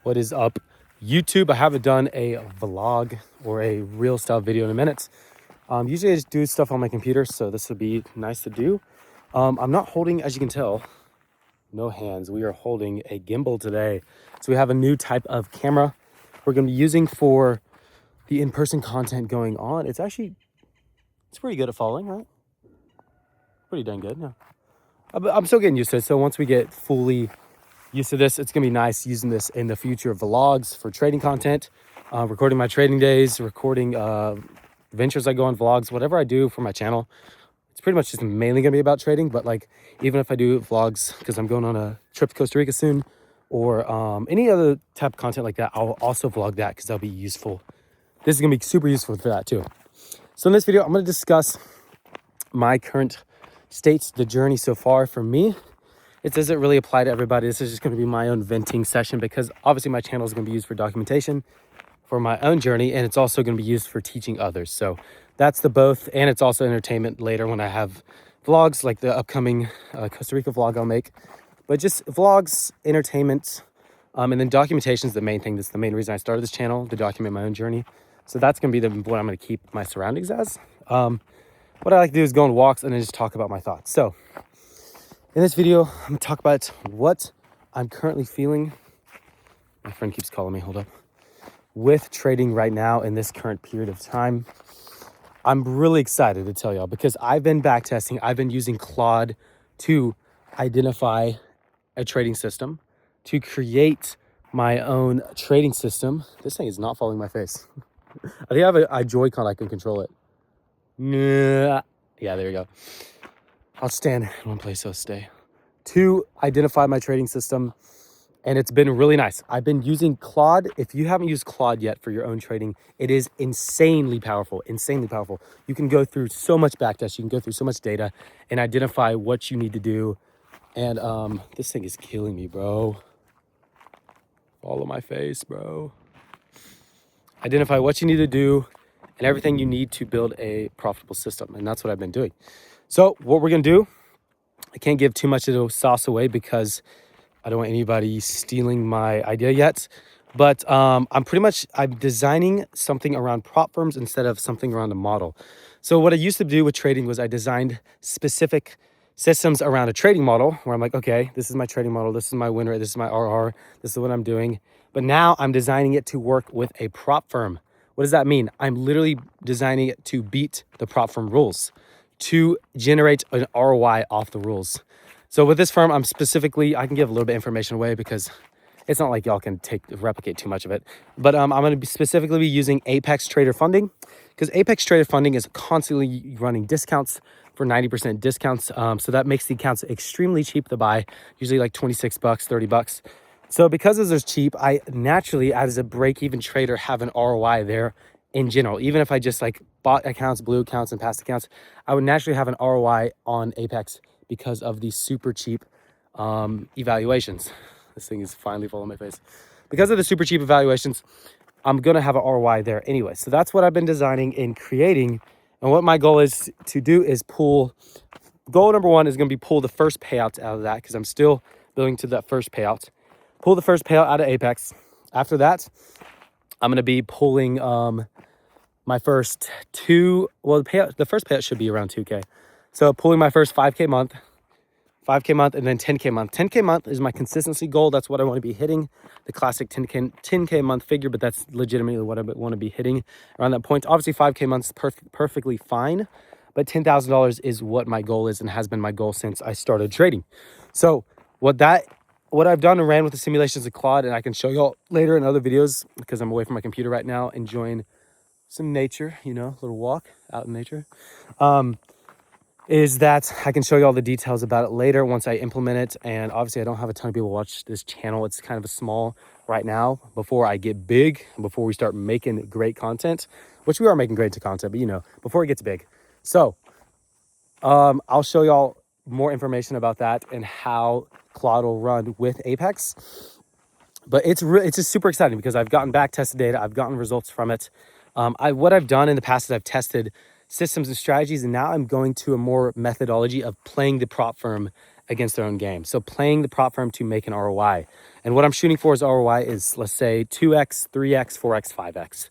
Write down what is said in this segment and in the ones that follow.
What is up, YouTube? I haven't done a vlog or a real style video in a minute. Usually I just do stuff on my computer, so this would be nice to do. I'm not holding, as you can tell, no hands. We are holding a gimbal today. So we have a new type of camera we're going to be using for the in-person content going on. It's pretty good at falling, right? Pretty dang good, yeah. I'm still getting used to it. So once we get fully used to this, it's gonna be nice using this in the future vlogs for trading content, recording my trading days, recording ventures I go on, vlogs, whatever I do for my channel. It's pretty much just mainly gonna be about trading, but like even if I do vlogs because I'm going on a trip to Costa Rica soon, or any other type of content like that, I'll also vlog that because that'll be useful. This is gonna be super useful for that too. So in this video, I'm gonna discuss my current states, the journey so far for me. It doesn't really apply to everybody. This is just going to be my own venting session because obviously my channel is going to be used for documentation for my own journey, and it's also going to be used for teaching others. So that's the both, and it's also entertainment later when I have vlogs like the upcoming Costa Rica vlog I'll make. But just vlogs, entertainment, and then documentation is the main thing. That's the main reason I started this channel, to document my own journey. So that's going to be what I'm going to keep my surroundings as. What I like to do is go on walks and then just talk about my thoughts. So in this video, I'm gonna talk about what I'm currently feeling. My friend keeps calling me, hold up. With trading right now in this current period of time. I'm really excited to tell y'all because I've been back testing. I've been using Claude to identify a trading system, to create my own trading system. This thing is not following my face. I think I have a Joy-Con, I can control it. Yeah, there we go. I'll stand in one place, so stay. To identify my trading system, and it's been really nice. I've been using Claude. If you haven't used Claude yet for your own trading, it is insanely powerful, insanely powerful. You can go through so much backtest, you can go through so much data and identify what you need to do. And this thing is killing me, bro. Follow my face, bro. Identify what you need to do and everything you need to build a profitable system. And that's what I've been doing. So what we're gonna do, I can't give too much of the sauce away because I don't want anybody stealing my idea yet. But I'm designing something around prop firms instead of something around a model. So what I used to do with trading was I designed specific systems around a trading model where I'm like, okay, this is my trading model, this is my win rate, this is my RR, this is what I'm doing. But now I'm designing it to work with a prop firm. What does that mean? I'm literally designing it to beat the prop firm rules, to generate an ROI off the rules. So with this firm, I can give a little bit of information away because it's not like y'all can replicate too much of it. But I'm going to be specifically using Apex Trader Funding because Apex Trader Funding is constantly running discounts for 90% discounts. So that makes the accounts extremely cheap to buy, usually like 26 bucks, 30 bucks. So because those are cheap, I naturally, as a break-even trader, have an ROI there in general. Even if I just like bought accounts, blue accounts, and past accounts, I would naturally have an ROI on Apex because of these super cheap evaluations. This thing is finally falling on my face. Because of the super cheap evaluations, I'm gonna have an ROI there anyway. So that's what I've been designing and creating. And what my goal is to do is goal number one is gonna be pull the first payout out of that because I'm still building to that first payout. Pull the first payout out of Apex. After that, I'm gonna be pulling my first the first payout should be around 2K. So pulling my first 5K month, and then 10K month. 10K month is my consistency goal. That's what I want to be hitting, the classic 10K month figure, but that's legitimately what I want to be hitting around that point. Obviously 5K months is perfectly fine, but $10,000 is what my goal is and has been my goal since I started trading. So what I've done and ran with the simulations of Claude, and I can show y'all later in other videos because I'm away from my computer right now, enjoying some nature, a little walk out in nature, is that I can show you all the details about it later once I implement it. And obviously I don't have a ton of people watch this channel. It's kind of a small right now before I get big, before we start making great content, which we are making great content, but before it gets big. So I'll show y'all more information about that and how Claude will run with Apex. But it's just super exciting because I've gotten back tested data. I've gotten results from it. What I've done in the past is I've tested systems and strategies, and now I'm going to a more methodology of playing the prop firm against their own game. So playing the prop firm to make an ROI. And what I'm shooting for as ROI is, let's say 2x, 3x, 4x, 5x.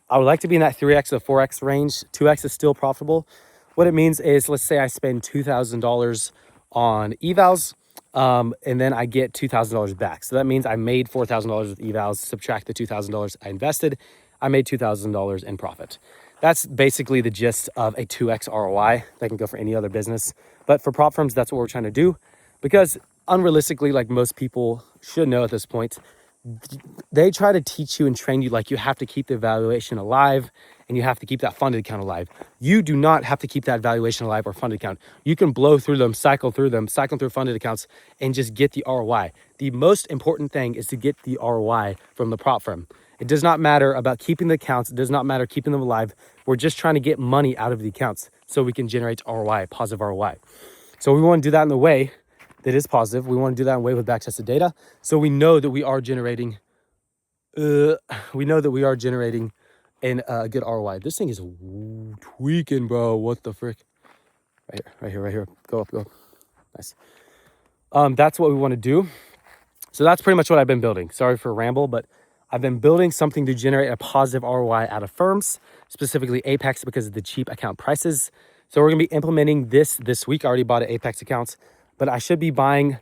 I would like to be in that 3x to 4x range. 2x is still profitable. What it means is, let's say I spend $2,000 on evals, and then I get $2,000 back. So that means I made $4,000 with evals, subtract the $2,000 I invested, I made $2,000 in profit. That's basically the gist of a 2x ROI. That can go for any other business. But for prop firms, that's what we're trying to do, because unrealistically, like most people should know at this point, they try to teach you and train you like you have to keep the valuation alive and you have to keep that funded account alive. You do not have to keep that valuation alive or funded account. You can blow through them, cycle through funded accounts, and just get the ROI. The most important thing is to get the ROI from the prop firm. It does not matter about keeping the accounts. It does not matter keeping them alive. We're just trying to get money out of the accounts so we can generate ROI, positive ROI. So we want to do that in the way that is positive. We want to do that in a way with backtested data. So we know that we are generating, a good ROI. This thing is tweaking, bro. What the frick? Right here. Go up. Nice. That's what we want to do. So that's pretty much what I've been building. Sorry for a ramble, but I've been building something to generate a positive ROI out of firms, specifically Apex, because of the cheap account prices. So we're gonna be implementing this week. I already bought an Apex account, but I should be buying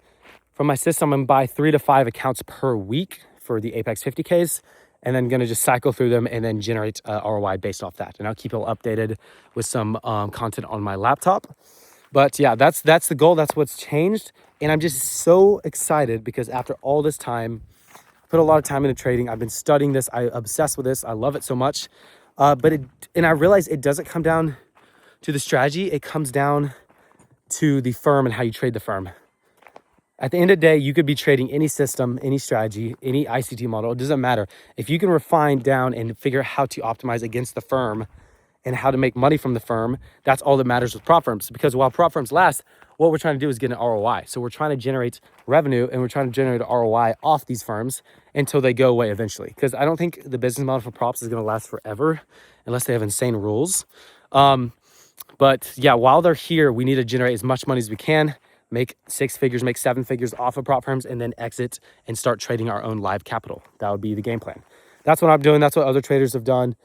from my system. I'm gonna buy 3 to 5 accounts per week for the Apex 50Ks, and then gonna just cycle through them and then generate ROI based off that. And I'll keep you all updated with some content on my laptop. But yeah, that's the goal. That's what's changed. And I'm just so excited because after all this time, put a lot of time into trading. I've been studying this. I'm obsessed with this. I love it so much. And I realize it doesn't come down to the strategy. It comes down to the firm and how you trade the firm. At the end of the day, you could be trading any system, any strategy, any ICT model. It doesn't matter. If you can refine down and figure out how to optimize against the firm and how to make money from the firm, that's all that matters with prop firms. Because while prop firms last, what we're trying to do is get an ROI. So we're trying to generate revenue and we're trying to generate an ROI off these firms until they go away eventually. Because I don't think the business model for props is going to last forever unless they have insane rules. But yeah, while they're here, we need to generate as much money as we can, make 6 figures, make 7 figures off of prop firms, and then exit and start trading our own live capital. That would be the game plan. That's what I'm doing. That's what other traders have done.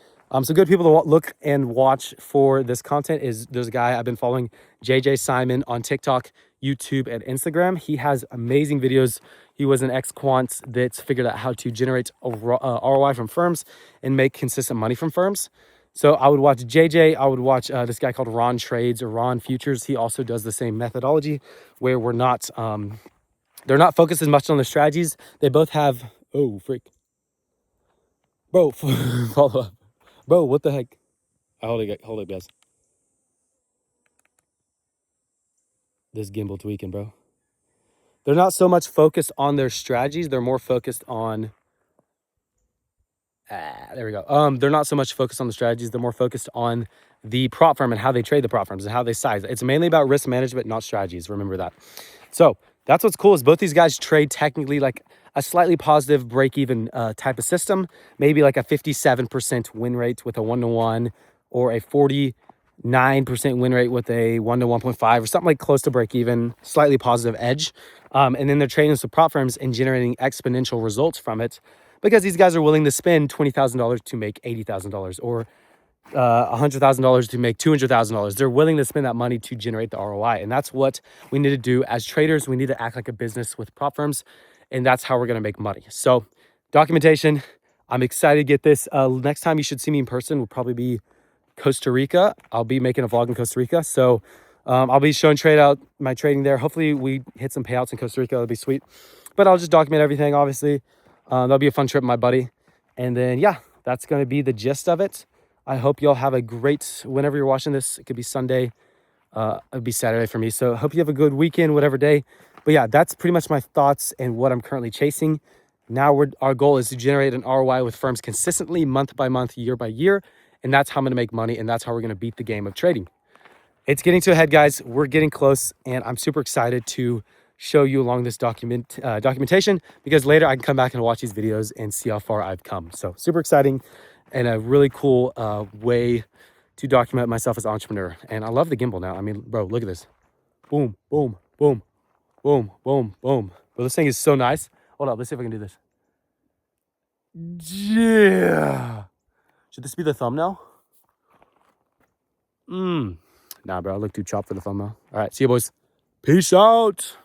So good people to look and watch for this content is there's a guy I've been following, JJ Simon, on TikTok, YouTube, and Instagram. He has amazing videos. He was an ex-quant that's figured out how to generate ROI from firms and make consistent money from firms. So I would watch JJ. I would watch this guy called Ron Trades or Ron Futures. He also does the same methodology where we're not, they're not focused as much on the strategies. They both have, oh, freak. Bro, follow up. Bro, what the heck? Hold it, guys. This gimbal tweaking, bro. They're not so much focused on their strategies. They're more focused on... there we go. They're not so much focused on the strategies. They're more focused on the prop firm and how they trade the prop firms and how they size. It's mainly about risk management, not strategies. Remember that. So that's what's cool is both these guys trade technically like a slightly positive break-even type of system, maybe like a 57% win rate with a 1-to-1 or a 49% win rate with a 1-to-1.5 or something like close to break-even, slightly positive edge. And then they're trading some prop firms and generating exponential results from it because these guys are willing to spend $20,000 to make $80,000 or $100,000 to make $200,000. They're willing to spend that money to generate the ROI. And that's what we need to do as traders. We need to act like a business with prop firms, and that's how we're going to make money. So documentation, I'm excited to get this. Next time you should see me in person will probably be Costa Rica. I'll be making a vlog in Costa Rica. So I'll be showing my trading there. Hopefully we hit some payouts in Costa Rica. That'll be sweet. But I'll just document everything, obviously. That'll be a fun trip with my buddy. And then, yeah, that's going to be the gist of it. I hope y'all have a great, whenever you're watching this, it could be Sunday, it'll be Saturday for me. So I hope you have a good weekend, whatever day. But yeah, that's pretty much my thoughts and what I'm currently chasing. Now our goal is to generate an ROI with firms consistently, month by month, year by year. And that's how I'm going to make money. And that's how we're going to beat the game of trading. It's getting to a head, guys. We're getting close. And I'm super excited to show you along this documentation because later I can come back and watch these videos and see how far I've come. So super exciting. And a really cool way to document myself as an entrepreneur. And I love the gimbal now. I mean, bro, look at this. Boom, boom, boom. Boom, boom, boom. But this thing is so nice. Hold up, let's see if I can do this. Yeah. Should this be the thumbnail? Nah, bro, I look too chopped for the thumbnail. All right, see you boys. Peace out.